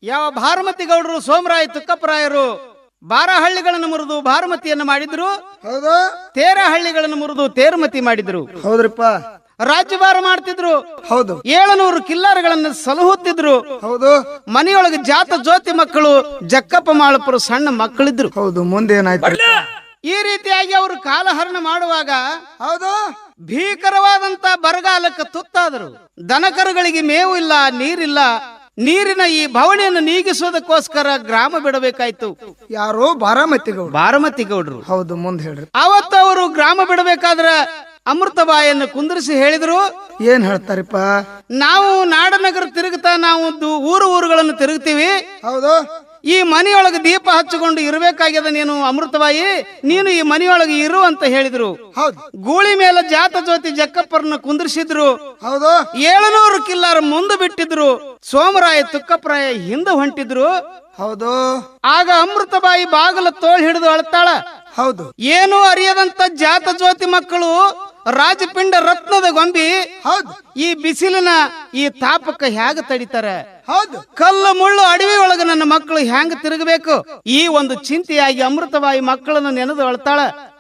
ಯಾವ ಭಾರಮತಿ ಗೌಡರು ಸೋಮರಾಯ ತುಕ್ಕಪ್ಪರಾಯರು ಬಾರಹಳ್ಳಿಗಳನ್ನು ಮುರಿದು ಭಾರಮತಿಯನ್ನು ಮಾಡಿದ್ರು. ಹೌದು. ತೇರಹಳ್ಳಿಗಳನ್ನು ಮುರಿದು ತೇರುಮತಿ ಮಾಡಿದ್ರು. ಹೌದ್ರಿಪ್ಪ. ರಾಜ್ಯಭಾರ ಮಾಡ್ತಿದ್ರು. ಹೌದು. 700 ಕಿಲ್ಲಾರಗಳನ್ನು ಸಲಹುತ್ತಿದ್ರು. ಹೌದು. ಮನೆಯೊಳಗೆ ಜಾತ ಜ್ಯೋತಿ ಮಕ್ಕಳು ಜಕ್ಕಪ್ಪ ಮಾಳಪುರ ಸಣ್ಣ ಮಕ್ಕಳಿದ್ರು. ಹೌದು. ಮುಂದೆ ಏನಾಯ್ತು? ಈ ರೀತಿಯಾಗಿ ಅವರು ಕಾಲಹರಣ ಮಾಡುವಾಗ ಹೌದು ಭೀಕರವಾದಂತ ಬರಗಾಲಕ್ಕೆ ತುತ್ತಾದರು. ದನಕರುಗಳಿಗೆ ಮೇವು ಇಲ್ಲ, ನೀರಿಲ್ಲ. ನೀರಿನ ಈ ಬವಣೆಯನ್ನು ನೀಗಿಸೋದಕ್ಕೋಸ್ಕರ ಗ್ರಾಮ ಬಿಡಬೇಕಾಯ್ತು. ಯಾರು? ಬಾರಮತಿ ಗೌಡ್ರು. ಹೌದು. ಮುಂದೆ ಹೇಳ್ರಿ. ಅವತ್ತು ಅವರು ಗ್ರಾಮ ಬಿಡಬೇಕಾದ್ರ ಅಮೃತಬಾಯಿಯನ್ನು ಕುಂದರಿಸಿ ಹೇಳಿದ್ರು. ಏನ್ ಹೇಳ್ತಾರಿಪ್ಪ? ನಾವು ನಾಡನಗರ ತಿರುಗುತ್ತಾ ನಾವು ಊರುಗಳನ್ನು ತಿರುಗ್ತೀವಿ. ಹೌದು. ಈ ಮನೆಯೊಳಗೆ ದೀಪ ಹಚ್ಚಿಕೊಂಡು ಇರಬೇಕಾಗ್ಯದ ನೀನು ಅಮೃತಬಾಯಿ, ನೀನು ಈ ಮನೆಯೊಳಗೆ ಇರು ಅಂತ ಹೇಳಿದ್ರು. ಹೌದು. ಗೂಳಿ ಮೇಲೆ ಜಾತ ಜ್ಯೋತಿ ಜಕ್ಕಪ್ಪರನ್ನ ಕುಂದರ್ಸಿದ್ರು. ಹೌದು. 700 ಕಿಲ್ಲಾರ ಮುಂದೆ ಬಿಟ್ಟಿದ್ರು. ಸೋಮರಾಯ ತುಕ್ಕಪ್ಪರಾಯ ಹಿಂದೆ ಹೊಂಟಿದ್ರು. ಹೌದು. ಆಗ ಅಮೃತಬಾಯಿ ಬಾಗಲ ತೋಳ್ ಹಿಡಿದು ಅಳ್ತಾಳ. ಹೌದು. ಏನೂ ಅರಿಯದಂತ ಜಾತ ಜ್ಯೋತಿ ಮಕ್ಕಳು ರಾಜಪಿಂಡ ರತ್ನದ ಗೊಂಬಿ ಹೌದು. ಈ ಬಿಸಿಲಿನ ಈ ತಾಪಕ್ಕೆ ಹ್ಯಾಗ ತಡಿತಾರೆ? ಹೌದು. ಕಲ್ಲು ಮುಳ್ಳು ಅಡವಿ ಒಳಗ ನನ್ನ ಮಕ್ಕಳು ಹ್ಯಾಂಗ ತಿರುಗಬೇಕು? ಈ ಒಂದು ಚಿಂತೆಯಾಗಿ ಅಮೃತಬಾಯಿ ಮಕ್ಕಳನ್ನು ನೆನೆದು ಅಳ್ತಾಳ.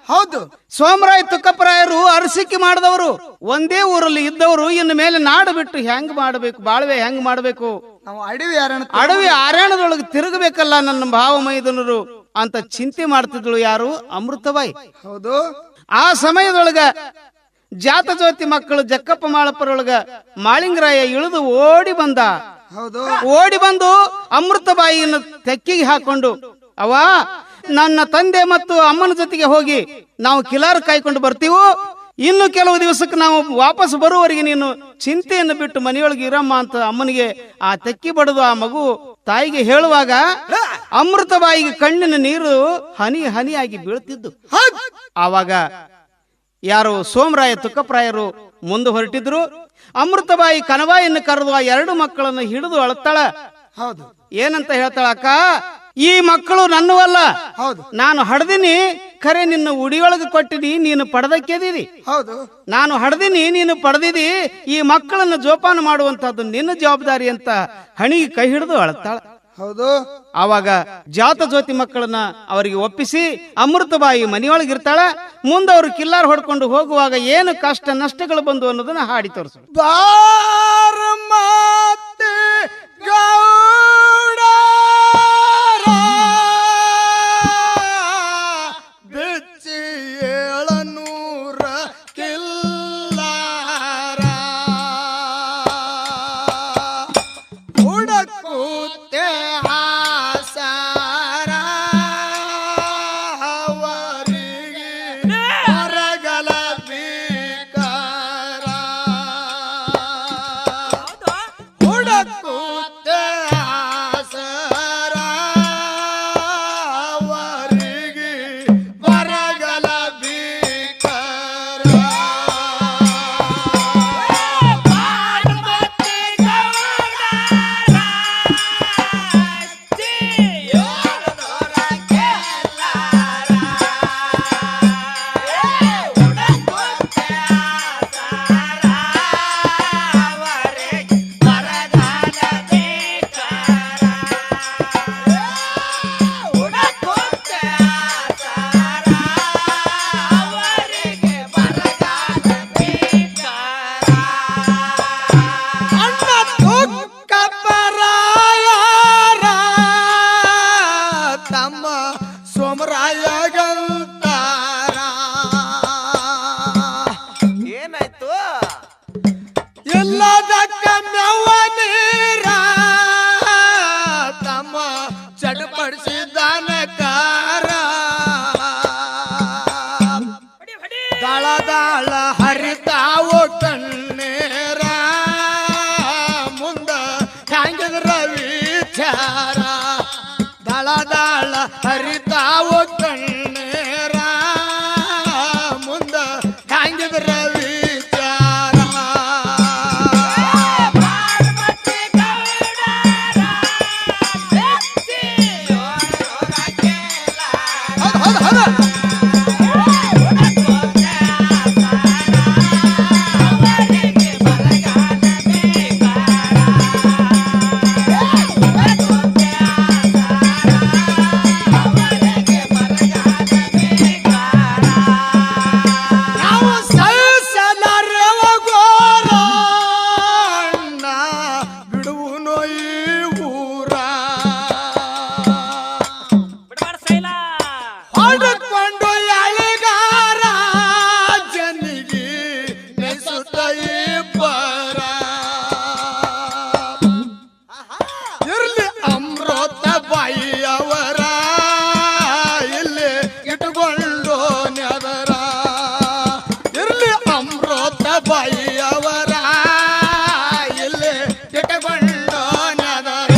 ಹೌದು. ಸೋಮರಾಯ ತುಕ್ಕಪ್ಪರಾಯರು ಅರಸಿಕೆ ಮಾಡಿದವರು, ಒಂದೇ ಊರಲ್ಲಿ ಇದ್ದವರು. ಇನ್ನು ಮೇಲೆ ನಾಡು ಬಿಟ್ಟು ಹೆಂಗ್ ಮಾಡಬೇಕು, ಬಾಳ್ವೆ ಹೆಂಗ್ ಮಾಡಬೇಕು? ನಾವು ಅಡವಿ ಆರ್ಯಾಣದೊಳಗೆ ತಿರುಗಬೇಕಲ್ಲ ನನ್ನ ಭಾವ ಮೈದನರು ಅಂತ ಚಿಂತೆ ಮಾಡ್ತಿದ್ಳು. ಯಾರು? ಅಮೃತಬಾಯಿ. ಹೌದು. ಆ ಸಮಯದೊಳಗ ಜಾತ ಜ್ಯೋತಿ ಮಕ್ಕಳು ಜಕ್ಕಪ್ಪ ಮಾಳಪ್ಪರೊಳಗ ಮಾಳಿಂಗರಾಯ ಇಳಿದು ಓಡಿ ಬಂದ. ಹೌದು. ಓಡಿ ಬಂದು ಅಮೃತಬಾಯಿಯನ್ನು ತೆಕ್ಕಿಗೆ ಹಾಕೊಂಡು, ಅವ ನನ್ನ ತಂದೆ ಮತ್ತು ಅಮ್ಮನ ಜೊತೆಗೆ ಹೋಗಿ ನಾವು ಕಿಲಾರ ಕಾಯ್ಕೊಂಡು ಬರ್ತೀವೋ, ಇನ್ನು ಕೆಲವು ದಿವಸಕ್ಕೆ ನಾವು ವಾಪಸ್ ಬರುವವರೆಗೆ ನೀನು ಚಿಂತೆಯನ್ನು ಬಿಟ್ಟು ಮನೆಯೊಳಗೆ ಇರಮ್ಮ ಅಂತ ಅಮ್ಮನಿಗೆ ಆ ತೆಕ್ಕಿ ಬಡದು ಆ ಮಗು ತಾಯಿಗೆ ಹೇಳುವಾಗ ಅಮೃತಬಾಯಿಗೆ ಕಣ್ಣಿನ ನೀರು ಹನಿ ಹನಿಯಾಗಿ ಬೀಳ್ತಿದ್ದು. ಆವಾಗ ಯಾರು? ಸೋಮರಾಯ ತುಕ್ಕಪ್ಪರಾಯರು ಮುಂದೆ ಹೊರಟಿದ್ರು. ಅಮೃತಬಾಯಿ ಕನವಾಯಿಯನ್ನು ಕರೆದು ಆ 2 ಮಕ್ಕಳನ್ನು ಹಿಡಿದು ಅಳತಾಳ. ಹೌದು. ಏನಂತ ಹೇಳ್ತಾಳ? ಅಕ್ಕ, ಈ ಮಕ್ಕಳು ನನ್ನವಲ್ಲ. ಹೌದು. ನಾನು ಹಡ್ದಿನಿ, ಖರೆ ನಿನ್ನ ಉಡಿಯೊಳಗೆ ಕೊಟ್ಟಿನಿ, ನೀನು ಪಡೆದಕ್ಕೆದಿರಿ. ಹೌದು. ನಾನು ಹಡ್ದಿನಿ, ನೀನು ಪಡೆದಿದಿ. ಈ ಮಕ್ಕಳನ್ನು ಜೋಪಾನ ಮಾಡುವಂತಹದ್ದು ನಿನ್ನ ಜವಾಬ್ದಾರಿ ಅಂತ ಹಣಿಗೆ ಕೈ ಹಿಡಿದು ಅಳತಾಳ. ಹೌದು. ಆವಾಗ ಜಾತ ಜ್ಯೋತಿ ಮಕ್ಕಳನ್ನ ಅವರಿಗೆ ಒಪ್ಪಿಸಿ ಅಮೃತಬಾಯಿ ಮನೆಯೊಳಗಿರ್ತಾಳ. ಮುಂದೆ ಅವರು ಕಿಲ್ಲಾರ ಹೊಡ್ಕೊಂಡು ಹೋಗುವಾಗ ಏನು ಕಷ್ಟ ನಷ್ಟಗಳು ಬಂದು ಅನ್ನೋದನ್ನ ಹಾಡಿ ತೋರಿಸು. ಬಾರಮತಿ ಗೌಡ ಬಿಚ್ಚಿ 700 ಕಿಲ್ಲಾರ ಹುಡಕುತ್ತೆ ಆಸಾರ ಅವರಿಗೆ ಹೊರಗಲ ಬೇಕಾರ ಹುಡಕುತ್ತೆ ಆಸಾರ ಅವರಿಗೆ ಹೊರಗಲ ಬೇಕಾರ. ಏನಾಯ್ತು? ಎಲ್ಲದಕ್ಕ ಮೆವ್ವ ನೀರ ತಮ್ಮ ಚಟಪಡಿಸಿದಾನ ಕಾರ ದಳ ದಳ ಹರಿತಾವು ಕಣ್ಣೇರ ಮುಂದ ಹ್ಯಾಂಗಿದ್ರ ವಿಚಾರ. ದಳ ದಳ ಹರಿತಾವು ಕಣ್ಣೇರ ಮುಂದ ಹ್ಯಾಂಗಿದ್ರ ವಿಚಾರ. ಬಾಯಿಯವರ ಇಲ್ಲಿ ಇಟ್ಟುಕೊಂಡು ನೆದರ ಇರ್ಲಿ ಅಮೃತ ಬಾಯಿಯವರ ಇಲ್ಲಿ ಇಟ್ಟುಕೊಂಡು ನೆದರ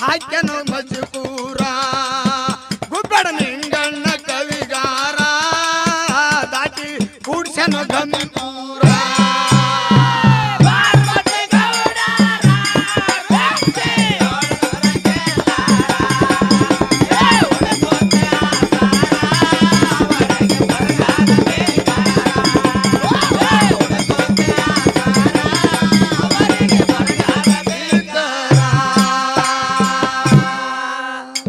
ಹಾಕ್ಯನು ಮಜು